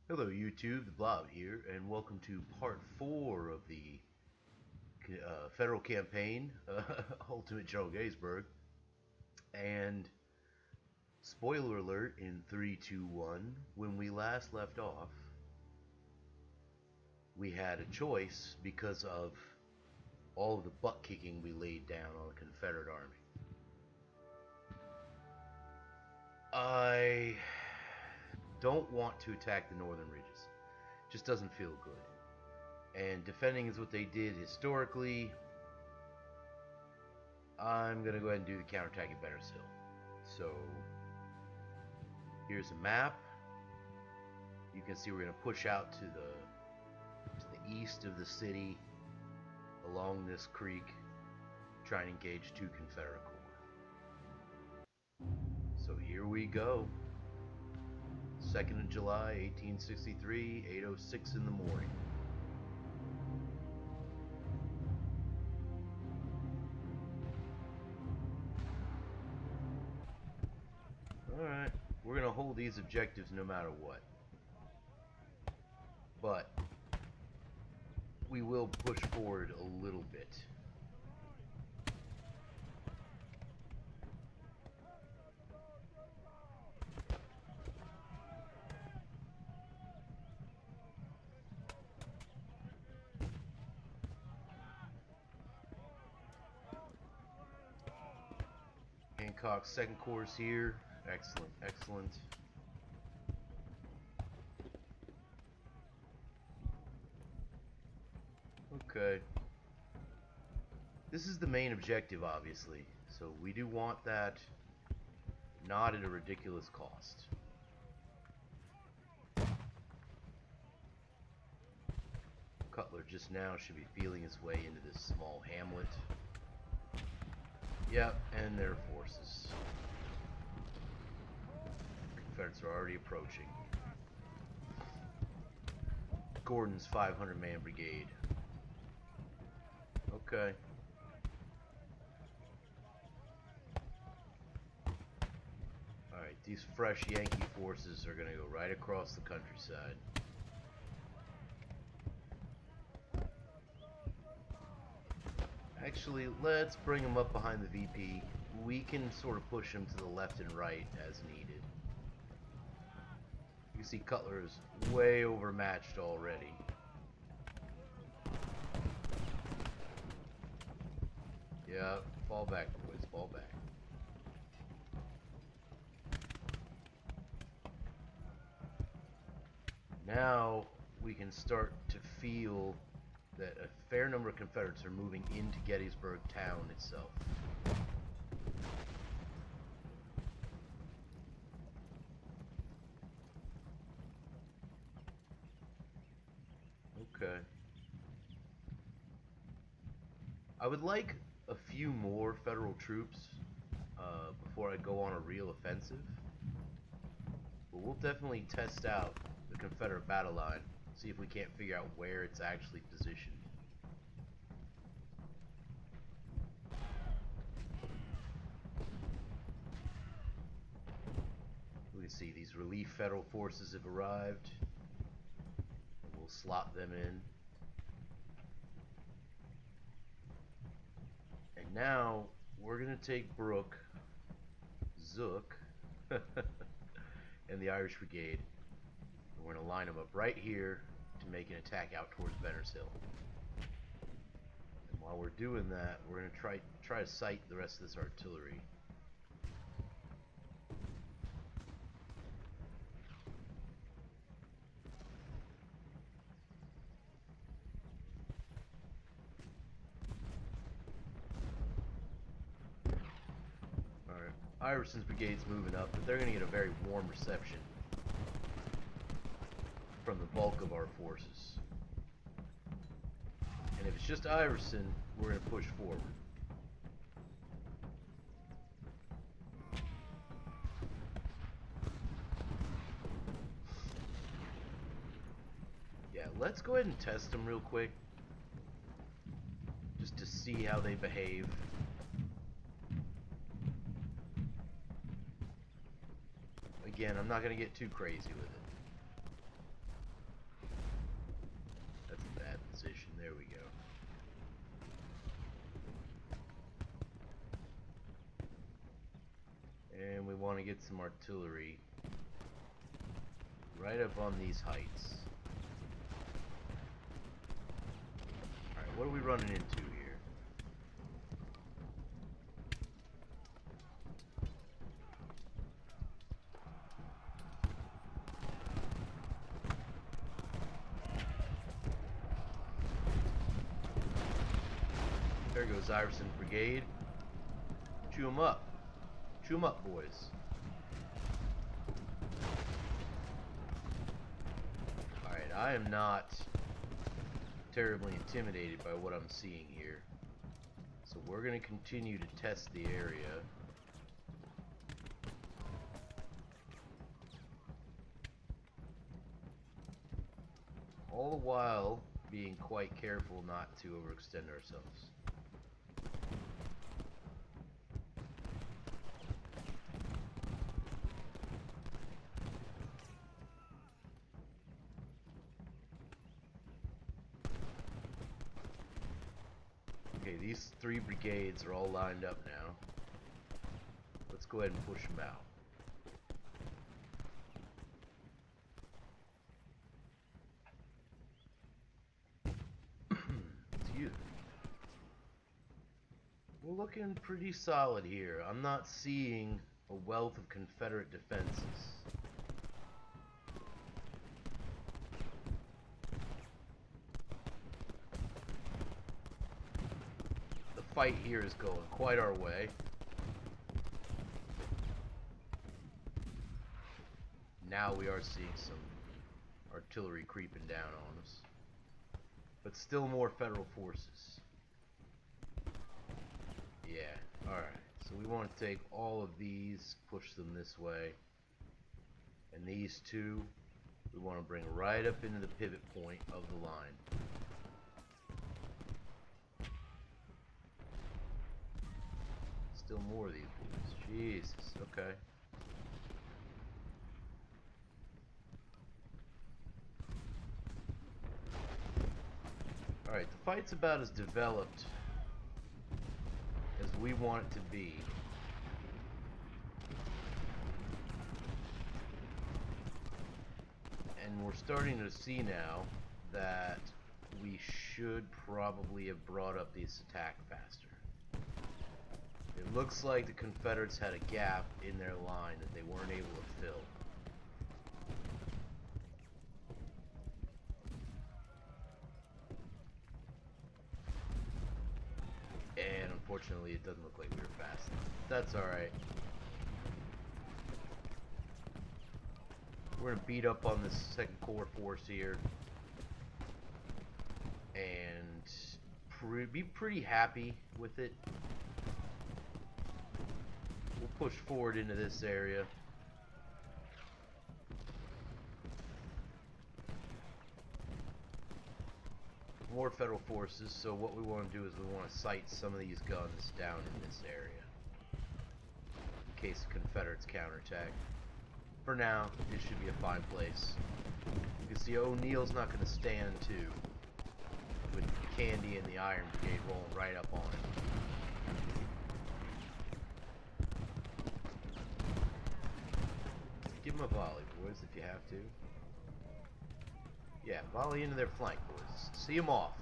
Hello YouTube, the Blob here, and welcome to part 4 of the federal campaign, Ultimate General Gettysburg. And spoiler alert in 3, 2, 1, when we last left off, we had a choice because of all of the butt kicking we laid down on the Confederate Army. I don't want to attack the northern ridges. Just doesn't feel good. And defending is what they did historically. I'm gonna go ahead and do the counterattack at Benner's Hill. So here's a map. You can see we're gonna push out to the east of the city along this creek, try and engage 2 Confederate corps. So here we go. 2nd of July, 1863, 8:06 in the morning. Alright, we're going to hold these objectives no matter what. But we will push forward a little bit. Hancock's 2nd Corps is here. Excellent, excellent. Okay. This is the main objective, obviously. So we do want that, not at a ridiculous cost. Cutler just now should be feeling his way into this small hamlet. Yep, and their forces. Confederates are already approaching. Gordon's 500-man brigade. Okay. Alright, these fresh Yankee forces are going to go right across the countryside. Actually, let's bring them up behind the VP. We can sort of push them to the left and right as needed. You can see Cutler is way overmatched already. Yeah, fall back, boys, fall back. Now we can start to feel that a fair number of Confederates are moving into Gettysburg town itself. Okay. I would like a few more Federal troops before I go on a real offensive. But we'll definitely test out the Confederate battle line. See if we can't figure out where it's actually positioned. We can see these relief Federal forces have arrived. We'll slot them in. And now we're going to take Brooke, Zook, and the Irish Brigade. We're going to line them up right here to make an attack out towards Benner's Hill. And while we're doing that, we're going to try to sight the rest of this artillery. Alright, Iverson's brigade's moving up, but they're going to get a very warm reception from the bulk of our forces. And if it's just Iverson, we're going to push forward. Yeah, let's go ahead and test them real quick, just to see how they behave. Again, I'm not going to get too crazy with it. we want to get some artillery right up on these heights. Alright, what are we running into here? There goes Iverson Brigade. Chew them up. Chew them up, boys. Alright, I am not terribly intimidated by what I'm seeing here. So we're going to continue to test the area. All the while being quite careful not to overextend ourselves. Okay, these 3 brigades are all lined up now. Let's go ahead and push them out. It's you. We're looking pretty solid here. I'm not seeing a wealth of Confederate defenses. Fight here is going quite our way. Now we are seeing some artillery creeping down on us, but still more federal forces. Yeah, alright, so we want to take all of these, push them this way, and these 2 we want to bring right up into the pivot point of the line. Still more of these boys. Jesus, okay. Alright, the fight's about as developed as we want it to be. And we're starting to see now that we should probably have brought up this attack faster. It looks like the Confederates had a gap in their line that they weren't able to fill. And unfortunately, it doesn't look like we were fast enough. That's alright. We're going to beat up on this 2nd Corps force here. And be pretty happy with it. We'll push forward into this area. More federal forces, so what we want to do is we want to sight some of these guns down in this area in case the Confederates counterattack. For now, this should be a fine place. You can see O'Neill's not going to stand too, with Candy and the Iron Brigade rolling right up on it. Give them a volley, boys, if you have to. Yeah, volley into their flank, boys. See them off.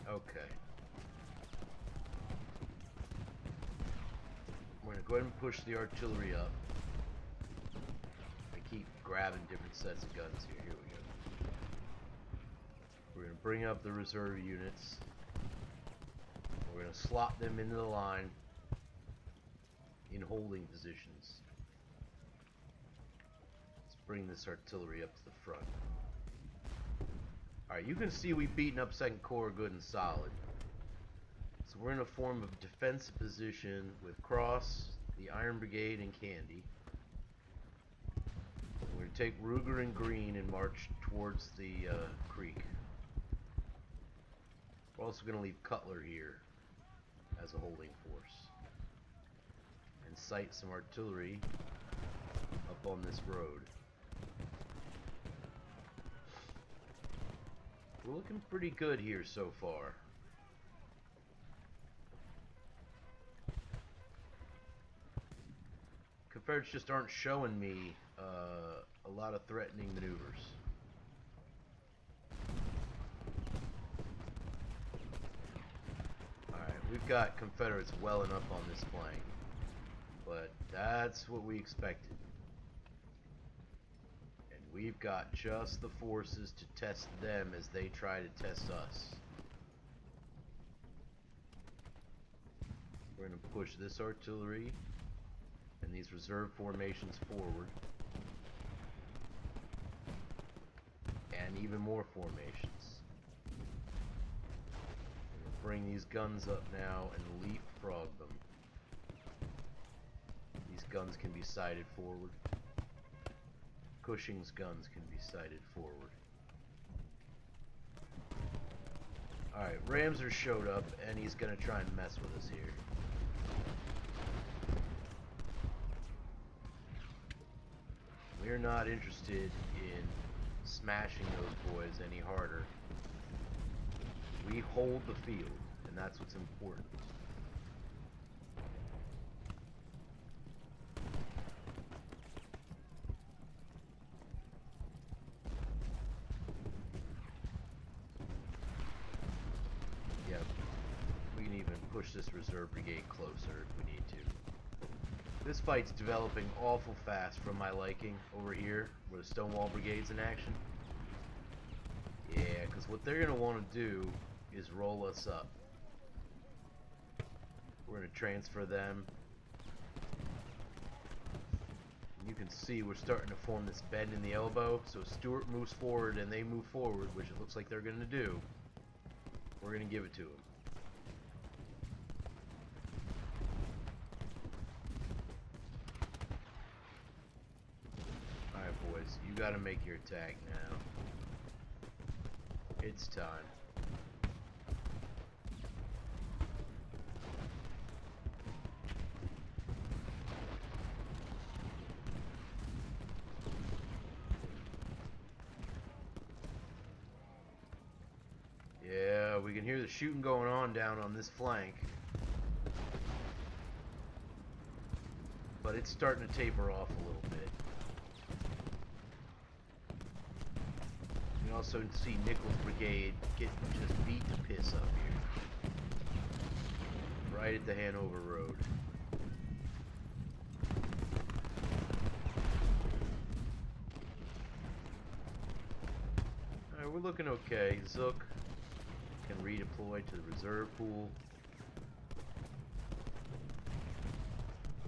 Okay. We're going to go ahead and push the artillery up. I keep grabbing different sets of guns here. Here we go. We're going to bring up the reserve units. We're going to slot them into the line in holding positions. Let's bring this artillery up to the front. Alright, you can see we've beaten up 2nd Corps good and solid. So we're in a form of defensive position with Cross, the Iron Brigade, and Candy. We're going to take Ruger and Green and march towards the creek. We're also going to leave Cutler here as a holding force. And sight some artillery up on this road. We're looking pretty good here so far. Confederates just aren't showing me a lot of threatening maneuvers. Alright, we've got Confederates welling up on this flank. But that's what we expected. And we've got just the forces to test them as they try to test us. We're going to push this artillery and these reserve formations forward. And even more formations. We're going to bring these guns up now and leapfrog them. These guns can be sighted forward. Cushing's guns can be sighted forward. Alright, Ramser showed up and he's going to try and mess with us here. We're not interested in smashing those boys any harder. We hold the field, and that's what's important. Yeah, we can even push this reserve brigade closer if we need to. This fight's developing awful fast from my liking over here, where the Stonewall Brigade's in action. Yeah, because what they're going to want to do is roll us up. We're going to transfer them. You can see we're starting to form this bend in the elbow, so Stuart moves forward and they move forward, which it looks like they're going to do. We're going to give it to them. Boys, you gotta make your attack now. It's time. Yeah, we can hear the shooting going on down on this flank. But it's starting to taper off a little bit. You can also see Nichols' brigade get just beat to piss up here. Right at the Hanover Road. Alright, we're looking okay. Zook can redeploy to the reserve pool.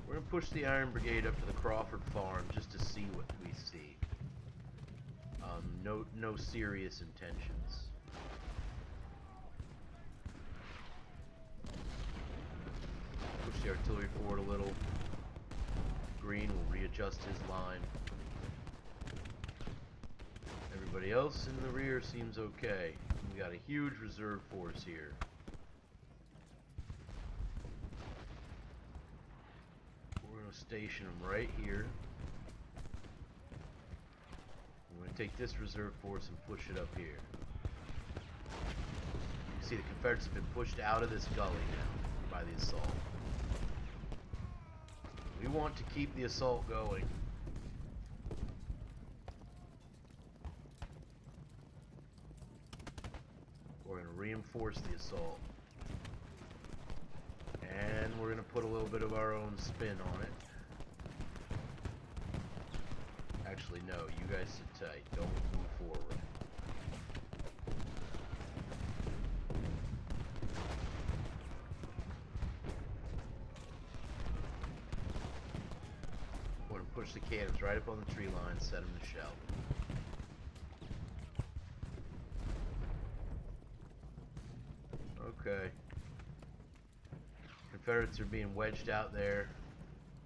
We're going to push the Iron Brigade up to the Crawford Farm just to see what we see. No serious intentions. Push the artillery forward a little. Green will readjust his line. Everybody else in the rear seems okay. We got a huge reserve force here. We're going to station them right here. We're going to take this reserve force and push it up here. You can see the Confederates have been pushed out of this gully now by the assault. We want to keep the assault going. We're going to reinforce the assault. And we're going to put a little bit of our own spin on it. Actually, no, you guys sit tight. Don't move forward. We're going to push the cannons right up on the tree line, set them to shell. Okay. Confederates are being wedged out there.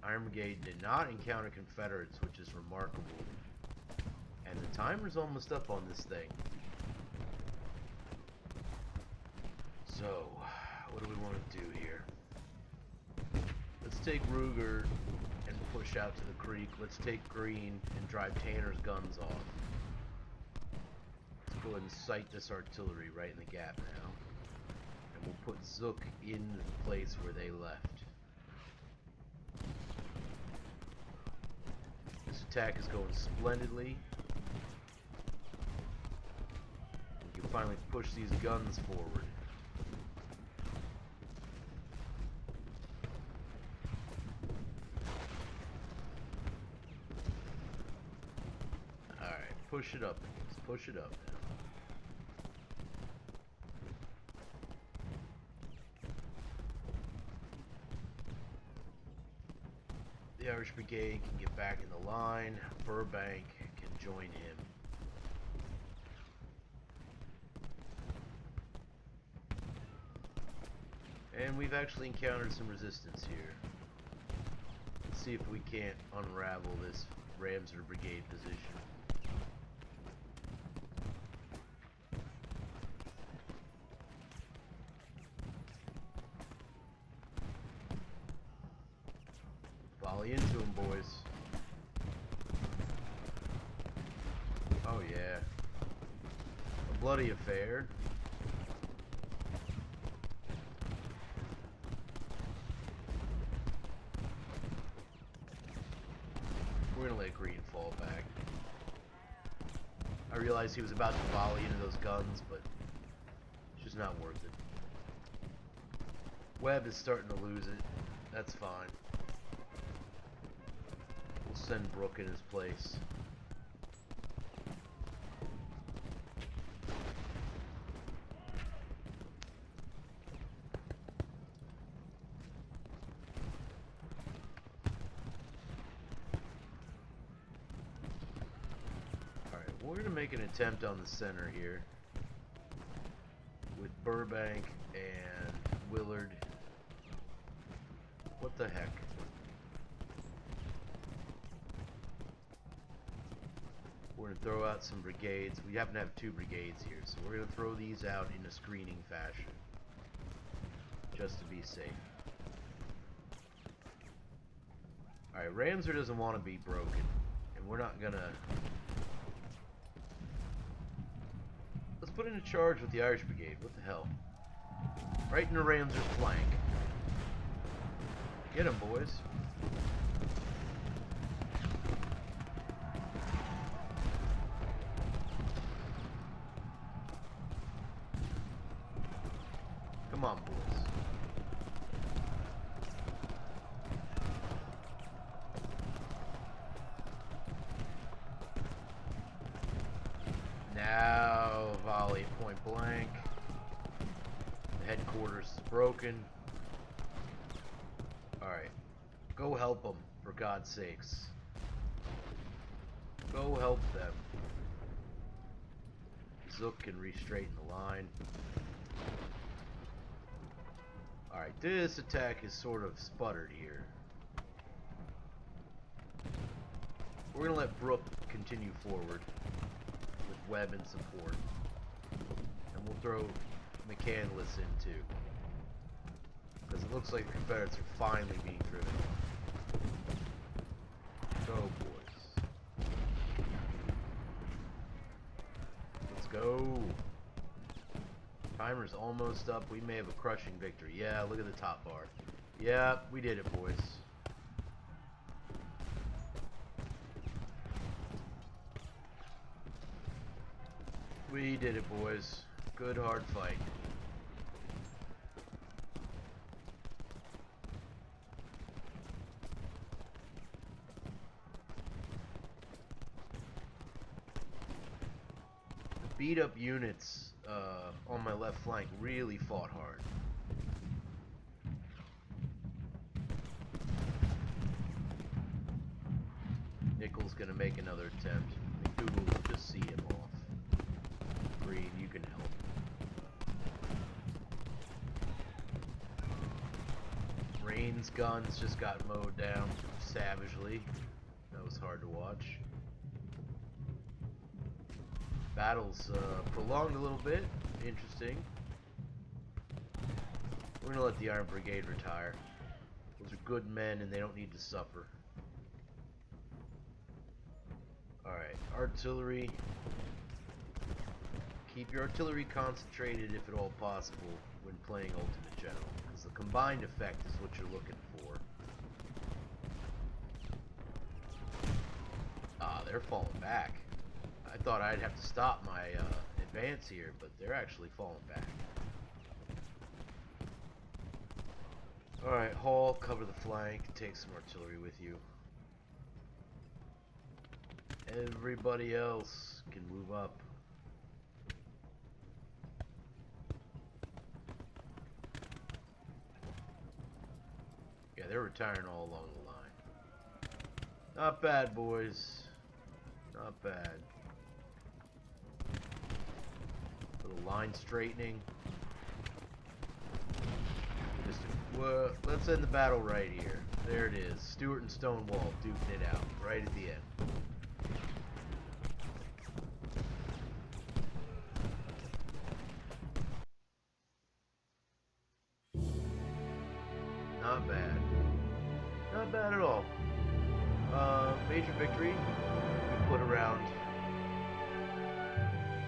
Iron Brigade did not encounter Confederates, which is remarkable. And the timer's almost up on this thing. So, what do we want to do here? Let's take Ruger and push out to the creek. Let's take Green and drive Tanner's guns off. go ahead and sight this artillery right in the gap now. And we'll put Zook in the place where they left. This attack is going splendidly. We can finally push these guns forward. Alright, push it up. Let's push it up now. The Irish Brigade can get back in the line. Burbank can join him. And we've actually encountered some resistance here. Let's see if we can't unravel this Ramseur Brigade position. Volley into them, boys. Oh yeah. A bloody affair. We're gonna let Green fall back. I realized he was about to volley into those guns, but it's just not worth it. Webb is starting to lose it. That's fine. We'll send Brooke in his place. Alright, we're going to make an attempt on the center here with Burbank and Willard. What the heck? We're going to throw out some brigades. We happen to have 2 brigades here, so we're going to throw these out in a screening fashion, just to be safe. Alright, Ramseur doesn't want to be broken, and we're not going to... Let's put in a charge with the Irish Brigade. What the hell? Right into Ramseur's flank. Get him, boys. Come on, boys. Now, volley point blank. The headquarters is broken. Alright. Go help them, for God's sakes. Go help them. Zook can re-straighten the line. Alright, this attack is sort of sputtered here. We're going to let Brooke continue forward with Webb in support. And we'll throw McCandless in too. Because it looks like the Confederates are finally being driven. Go, boys. Let's go. Timer's almost up. We may have a crushing victory. Yeah, look at the top bar. Yeah, we did it, boys. We did it, boys. Good hard fight. The beat up units on my left flank really fought hard. Nichols gonna make another attempt. McDougal will just see him off. Green, you can help. Rain's guns just got mowed down savagely. That was hard to watch. Battle's prolonged a little bit. Interesting. We're going to let the Iron Brigade retire. Those are good men and they don't need to suffer. Alright, artillery. Keep your artillery concentrated if at all possible when playing Ultimate General, because the combined effect is what you're looking for. Ah, they're falling back. I thought I'd have to stop my advance here, but they're actually falling back. Alright, Hall, cover the flank, take some artillery with you. Everybody else can move up. Yeah, they're retiring all along the line. Not bad, boys. Not bad. Little line straightening. Let's end the battle right here. There it is. Stewart and Stonewall duking it out right at the end. Not bad. Not bad at all. Major victory. We put around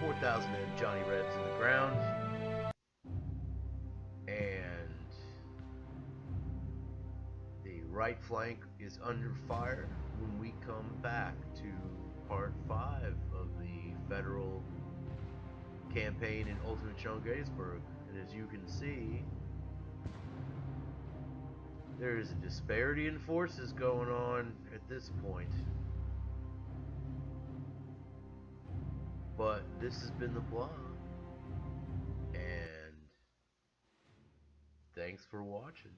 4,000 Johnny Reds in the ground. And the right flank is under fire when we come back to part 5 of the federal campaign in Ultimate General Gettysburg. And as you can see, there is a disparity in forces going on at this point. But this has been the blog, and thanks for watching.